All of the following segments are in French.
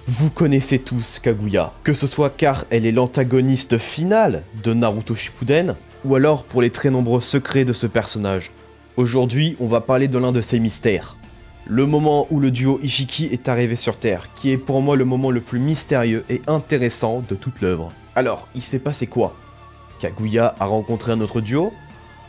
Vous connaissez tous Kaguya, que ce soit car elle est l'antagoniste finale de Naruto Shippuden, ou alors pour les très nombreux secrets de ce personnage. Aujourd'hui, on va parler de l'un de ces mystères. Le moment où le duo Ishiki est arrivé sur Terre, qui est pour moi le moment le plus mystérieux et intéressant de toute l'œuvre. Alors, il s'est passé quoi? Kaguya a rencontré un autre duo?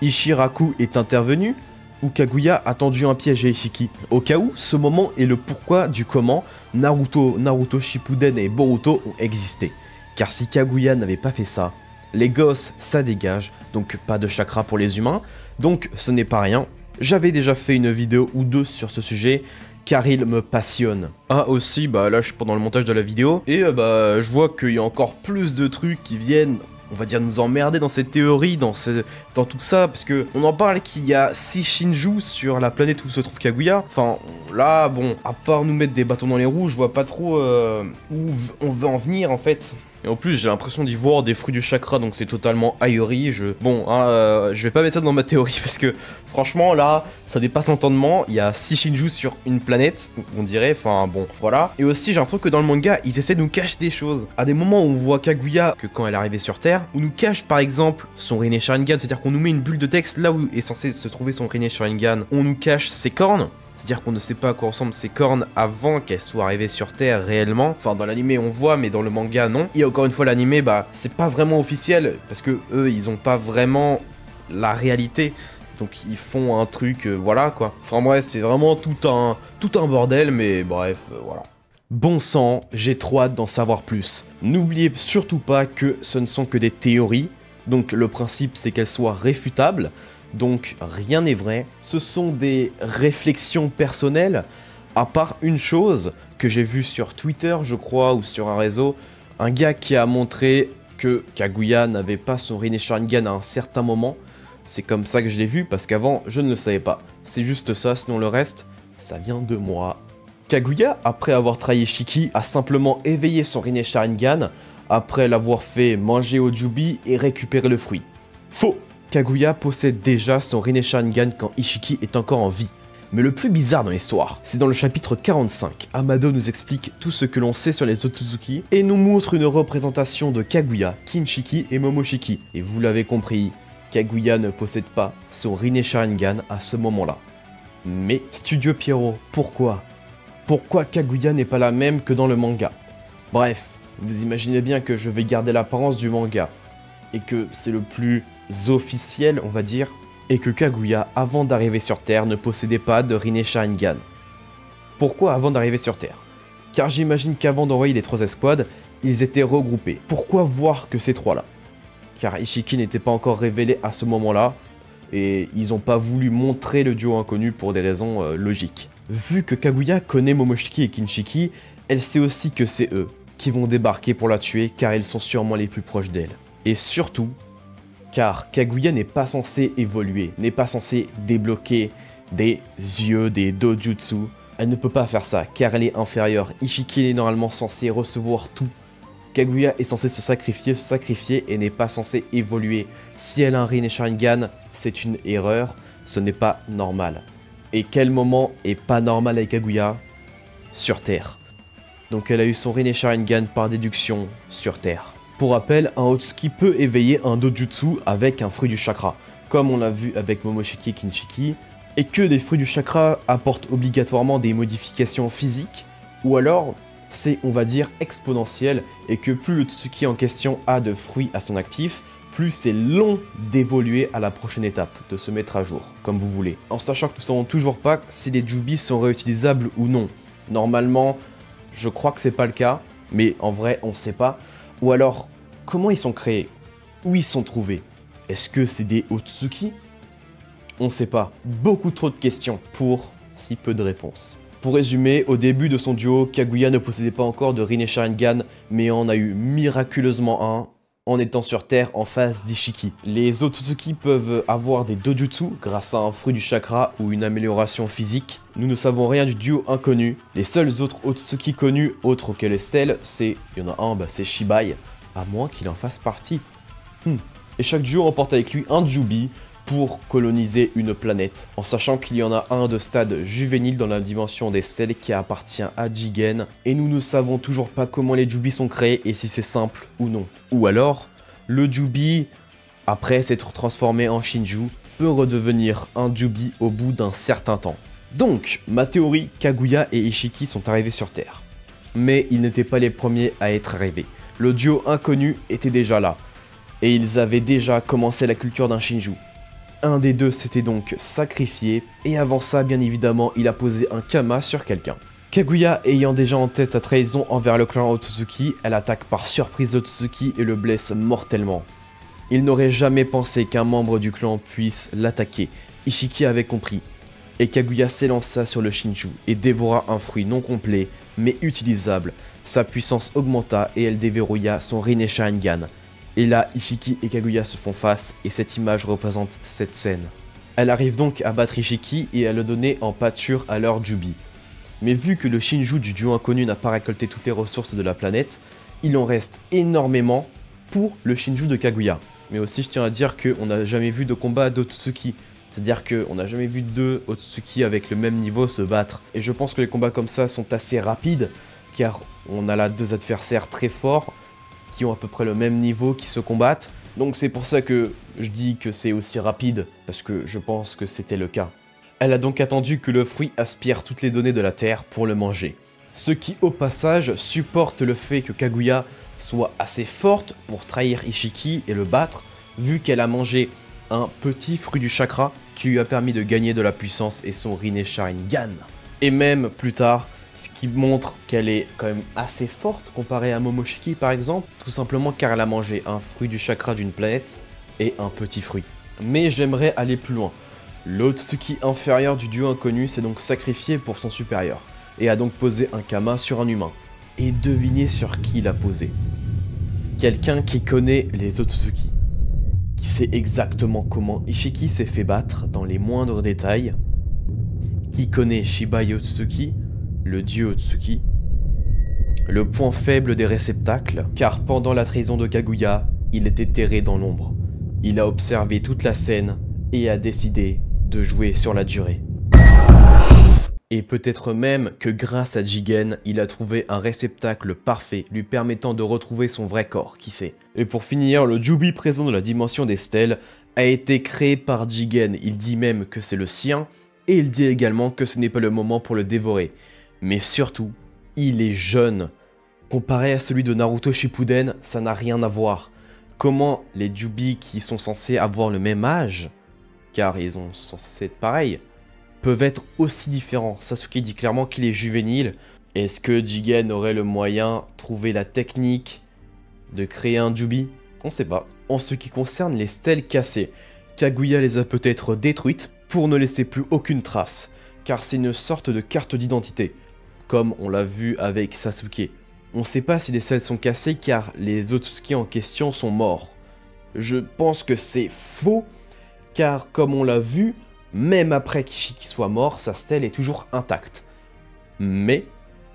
Ishiraku est intervenu? Ou Kaguya a tendu un piège à Ishiki? Au cas où, ce moment est le pourquoi du comment Naruto Shippuden et Boruto ont existé. Car si Kaguya n'avait pas fait ça, les gosses, ça dégage, donc pas de chakra pour les humains, donc ce n'est pas rien. J'avais déjà fait une vidéo ou deux sur ce sujet, car il me passionne. Ah aussi, là je suis pendant le montage de la vidéo, et je vois qu'il y a encore plus de trucs qui viennent, on va dire, nous emmerder dans cette théorie, dans tout ça, parce que on en parle qu'il y a 6 Shinju sur la planète où se trouve Kaguya. Enfin, là, bon, à part nous mettre des bâtons dans les roues, je vois pas trop où on veut en venir, en fait. Et en plus, j'ai l'impression d'y voir des fruits du chakra, donc c'est totalement ahuri. Je vais pas mettre ça dans ma théorie, parce que, franchement, là, ça dépasse l'entendement. Il y a 6 Shinju sur une planète, on dirait, enfin, bon, voilà. Et aussi, j'ai l'impression que dans le manga, ils essaient de nous cacher des choses. À des moments où on voit Kaguya, que quand elle est arrivée sur Terre, on nous cache, par exemple, son Rinne Sharingan, c'est-à-dire qu'on nous met une bulle de texte là où est censé se trouver son Rinne Sharingan. On nous cache ses cornes. C'est-à-dire qu'on ne sait pas à quoi ressemblent ces cornes avant qu'elles soient arrivées sur Terre réellement. Enfin, dans l'anime on voit, mais dans le manga non. Et encore une fois, l'anime, c'est pas vraiment officiel, parce que eux, ils ont pas vraiment la réalité. Donc ils font un truc, voilà quoi. Enfin bref, c'est vraiment tout un bordel, mais bref, voilà. Bon sang, j'ai trop hâte d'en savoir plus. N'oubliez surtout pas que ce ne sont que des théories. Donc le principe, c'est qu'elles soient réfutables. Donc rien n'est vrai, ce sont des réflexions personnelles, à part une chose que j'ai vue sur Twitter, je crois, ou sur un réseau, un gars qui a montré que Kaguya n'avait pas son Rinne Sharingan à un certain moment. C'est comme ça que je l'ai vu, parce qu'avant, je ne le savais pas. C'est juste ça, sinon le reste, ça vient de moi. Kaguya, après avoir trahi Shiki, a simplement éveillé son Rinne Sharingan, après l'avoir fait manger au Jubi et récupérer le fruit. Faux! Kaguya possède déjà son Rinne Sharingan quand Ishiki est encore en vie. Mais le plus bizarre dans l'histoire, c'est dans le chapitre 45. Amado nous explique tout ce que l'on sait sur les Otsutsuki et nous montre une représentation de Kaguya, Kinshiki et Momoshiki. Et vous l'avez compris, Kaguya ne possède pas son Rinne Sharingan à ce moment-là. Mais Studio Pierrot, pourquoi? Pourquoi Kaguya n'est pas la même que dans le manga? Bref, vous imaginez bien que je vais garder l'apparence du manga et que c'est le plus officiel, on va dire, et que Kaguya, avant d'arriver sur Terre, ne possédait pas de Rinne Sharingan. Pourquoi avant d'arriver sur Terre? Car j'imagine qu'avant d'envoyer les 3 escouades, ils étaient regroupés. Pourquoi voir que ces 3-là? Car Ishiki n'était pas encore révélé à ce moment-là, et ils n'ont pas voulu montrer le duo inconnu pour des raisons logiques. Vu que Kaguya connaît Momoshiki et Kinshiki, elle sait aussi que c'est eux qui vont débarquer pour la tuer, car ils sont sûrement les plus proches d'elle. Et surtout, car Kaguya n'est pas censée évoluer, n'est pas censée débloquer des yeux, des dojutsu. Elle ne peut pas faire ça, car elle est inférieure. Ishiki est normalement censé recevoir tout. Kaguya est censée se sacrifier et n'est pas censée évoluer. Si elle a un Rinne Sharingan, c'est une erreur, ce n'est pas normal. Et quel moment est pas normal avec Kaguya? Sur Terre. Donc elle a eu son Rinne Sharingan par déduction sur Terre. Pour rappel, un Otsuki peut éveiller un dojutsu avec un fruit du chakra, comme on l'a vu avec Momoshiki et Kinshiki, et que les fruits du chakra apportent obligatoirement des modifications physiques, ou alors c'est, on va dire, exponentiel, et que plus le Otsuki en question a de fruits à son actif, plus c'est long d'évoluer à la prochaine étape, de se mettre à jour, comme vous voulez. En sachant que nous ne savons toujours pas si les Jubi sont réutilisables ou non. Normalement, je crois que c'est pas le cas, mais en vrai, on sait pas. Ou alors, comment ils sont créés? Où ils sont trouvés? Est-ce que c'est des Otsuki? On sait pas. Beaucoup trop de questions pour si peu de réponses. Pour résumer, au début de son duo, Kaguya ne possédait pas encore de Rinne Sharingan, mais en a eu miraculeusement un en étant sur Terre en face d'Ishiki. Les Otsutsuki peuvent avoir des dojutsu grâce à un fruit du chakra ou une amélioration physique. Nous ne savons rien du duo inconnu. Les seuls autres Otsutsuki connus, autres que les stèles, il y en a un, c'est Shibai, à moins qu'il en fasse partie. Et chaque duo emporte avec lui un Jubi pour coloniser une planète, en sachant qu'il y en a un de stade juvénile dans la dimension des stèles qui appartient à Jigen, et nous ne savons toujours pas comment les Jubi sont créés et si c'est simple ou non. Ou alors, le Jubi, après s'être transformé en Shinju, peut redevenir un Jubi au bout d'un certain temps. Donc, ma théorie, Kaguya et Ishiki sont arrivés sur Terre. Mais ils n'étaient pas les premiers à être arrivés. Le duo inconnu était déjà là, et ils avaient déjà commencé la culture d'un Shinju. Un des deux s'était donc sacrifié, et avant ça, bien évidemment, il a posé un Kama sur quelqu'un. Kaguya ayant déjà en tête sa trahison envers le clan Otsutsuki, elle attaque par surprise Otsutsuki et le blesse mortellement. Il n'aurait jamais pensé qu'un membre du clan puisse l'attaquer. Ishiki avait compris, et Kaguya s'élança sur le Shinju et dévora un fruit non complet, mais utilisable. Sa puissance augmenta et elle déverrouilla son Rinne Sharingan. Et là, Ishiki et Kaguya se font face, et cette image représente cette scène. Elle arrive donc à battre Ishiki et à le donner en pâture à leur Jubi. Mais vu que le Shinju du duo inconnu n'a pas récolté toutes les ressources de la planète, il en reste énormément pour le Shinju de Kaguya. Mais aussi, je tiens à dire qu'on n'a jamais vu de combat d'Otsutsuki. C'est-à-dire qu'on n'a jamais vu deux Otsutsuki avec le même niveau se battre. Et je pense que les combats comme ça sont assez rapides, car on a là deux adversaires très forts, qui ont à peu près le même niveau, qui se combattent. Donc c'est pour ça que je dis que c'est aussi rapide, parce que je pense que c'était le cas. Elle a donc attendu que le fruit aspire toutes les données de la Terre pour le manger. Ce qui au passage supporte le fait que Kaguya soit assez forte pour trahir Ishiki et le battre, vu qu'elle a mangé un petit fruit du chakra qui lui a permis de gagner de la puissance et son Rinne Sharingan. Et même plus tard, ce qui montre qu'elle est quand même assez forte comparée à Momoshiki par exemple, tout simplement car elle a mangé un fruit du chakra d'une planète et un petit fruit. Mais j'aimerais aller plus loin. L'Otsuki inférieur du duo inconnu s'est donc sacrifié pour son supérieur, et a donc posé un Kama sur un humain. Et devinez sur qui il a posé. Quelqu'un qui connaît les Otsutsuki, qui sait exactement comment Ishiki s'est fait battre dans les moindres détails, qui connaît Shibai Otsutsuki, le dieu Otsutsuki, le point faible des réceptacles, car pendant la trahison de Kaguya, il était terré dans l'ombre. Il a observé toute la scène et a décidé de jouer sur la durée. Et peut-être même que grâce à Jigen, il a trouvé un réceptacle parfait lui permettant de retrouver son vrai corps, qui sait. Et pour finir, le Jubi présent dans la dimension des stèles a été créé par Jigen, il dit même que c'est le sien, et il dit également que ce n'est pas le moment pour le dévorer. Mais surtout, il est jeune. Comparé à celui de Naruto Shippuden, ça n'a rien à voir. Comment les Jubi qui sont censés avoir le même âge, car ils sont censés être pareils, peuvent être aussi différents. Sasuke dit clairement qu'il est juvénile. Est-ce que Jigen aurait le moyen de trouver la technique de créer un Jubi? On sait pas. En ce qui concerne les stèles cassées, Kaguya les a peut-être détruites pour ne laisser plus aucune trace, car c'est une sorte de carte d'identité, comme on l'a vu avec Sasuke. On sait pas si les stèles sont cassées car les Otsutsuki en question sont morts. Je pense que c'est faux, car comme on l'a vu, même après qu'Ishiki soit mort, sa stèle est toujours intacte. Mais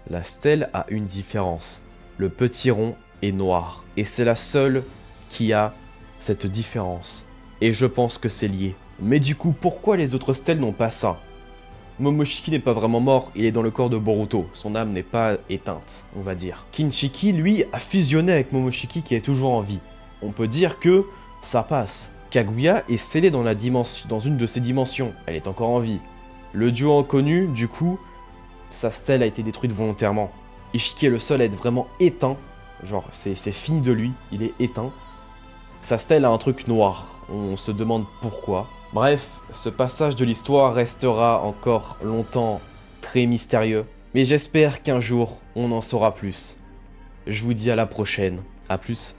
la stèle a une différence. Le petit rond est noir. Et c'est la seule qui a cette différence. Et je pense que c'est lié. Mais du coup, pourquoi les autres stèles n'ont pas ça? Momoshiki n'est pas vraiment mort, il est dans le corps de Boruto. Son âme n'est pas éteinte, on va dire. Kinshiki, lui, a fusionné avec Momoshiki qui est toujours en vie. On peut dire que ça passe. Kaguya est scellée dans une de ses dimensions, elle est encore en vie. Le duo inconnu, du coup, sa stèle a été détruite volontairement. Ishiki est le seul à être vraiment éteint, genre c'est fini de lui, il est éteint. Sa stèle a un truc noir, on se demande pourquoi. Bref, ce passage de l'histoire restera encore longtemps très mystérieux, mais j'espère qu'un jour on en saura plus. Je vous dis à la prochaine, à plus.